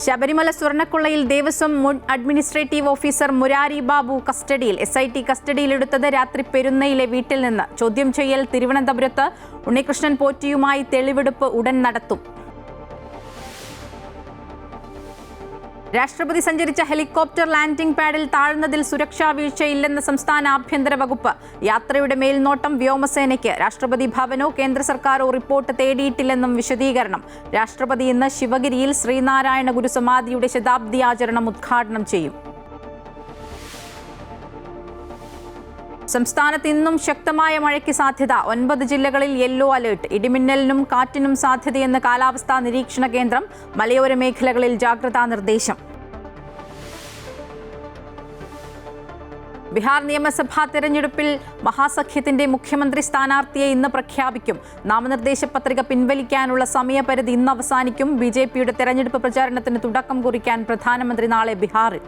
ശബരിമല സ്വർണ്ണക്കൊള്ളയിൽ ദേവസ്വം മുൻ administrative officer Murari Babu കസ്റ്റഡിയിൽ. SIT കസ്റ്റഡിയിലെടുത്തത് രാത്രി പെരുന്നയിലെ വീട്ടിൽ നിന്ന്. ചോദ്യം ചെയ്യൽ തിരുവനന്തപുരത്ത്. ഉണ്ണികൃഷ്ണൻ പോറ്റിയുമായി തെളിവെടുപ്പ് ഉടൻ നടത്തും. രാഷ്ട്രപതി സഞ്ചരിച്ച ഹെലികോപ്റ്റർ ലാൻഡിംഗ് പാഡിൽ താഴ്ന്നതിൽ സുരക്ഷാ വീഴ്ചയില്ലെന്ന് സംസ്ഥാന ആഭ്യന്തര വകുപ്പ്. യാത്രയുടെ മേൽനോട്ടം വ്യോമസേനയ്ക്ക്. രാഷ്ട്രപതി ഭവനോ കേന്ദ്ര സർക്കാരോ റിപ്പോർട്ട് തേടിയിട്ടില്ലെന്നും വിശദീകരണം. രാഷ്ട്രപതി ഇന്ന് ശിവഗിരിയിൽ ശ്രീനാരായണ ഗുരു സമാധിയുടെ ശതാബ്ദി ആചരണം ഉദ്ഘാടനം ചെയ്യും. സംസ്ഥാനത്ത് ഇന്നും ശക്തമായ മഴയ്ക്ക് സാധ്യത. 9 ജില്ലകളിൽ യെല്ലോ അലേർട്ട്. ഇടിമിന്നലിനും കാറ്റിനും സാധ്യതയെന്ന് കാലാവസ്ഥാ നിരീക്ഷണ കേന്ദ്രം. മലയോര മേഖലകളിൽ ജാഗ്രതാ നിർദ്ദേശം. ബീഹാർ നിയമസഭാ തെരഞ്ഞെടുപ്പിൽ മഹാസഖ്യത്തിന്റെ മുഖ്യമന്ത്രി സ്ഥാനാർത്ഥിയെ ഇന്ന് പ്രഖ്യാപിക്കും. നാമനിർദ്ദേശ പത്രിക പിൻവലിക്കാനുള്ള സമയപരിധി ഇന്ന് അവസാനിക്കും. BJPയുടെ തെരഞ്ഞെടുപ്പ് പ്രചാരണത്തിന് തുടക്കം കുറിക്കാൻ പ്രധാനമന്ത്രി നാളെ ബീഹാറിൽ.